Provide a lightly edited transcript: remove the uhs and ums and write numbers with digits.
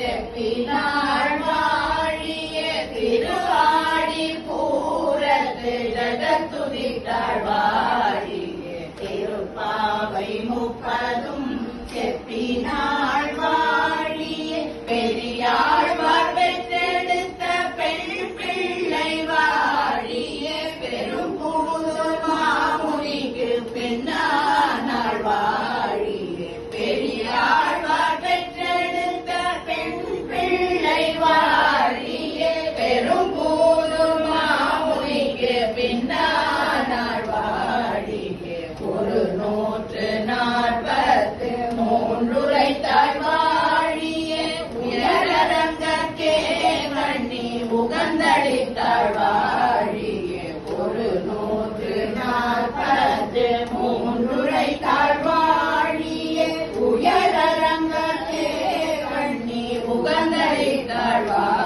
செப்பினாள் வாழிய திருவாடி பூரத்து ஜகத்துதித்தாள் வாழிய திருப்பாவை முப்பதும் செப்பினாள் வாழிய பெரியாழ்வார் பெற்றெடுத்த பெண் பிள்ளை வாழிய பெரும் பூதூர் மாமுனிக்கு பின்னானாள் வாழிய பெரியாழ்வார் பெற்றெடுத்த பெண் பிள்ளை வாழிய பெரும் பூதூர் மாமுனிக்கு பின்னானாள் வாழிய ஒரு 143 உரைத்தாள் வாழிய உயரரங்கற்கே கண்ணி உகந்தளித்தாள் வாழிய ஒரு 143 உரைத்தாள் வாழிய உயரரங்கற்கே கண்ணி உகந்தளித்தாள் வாழிய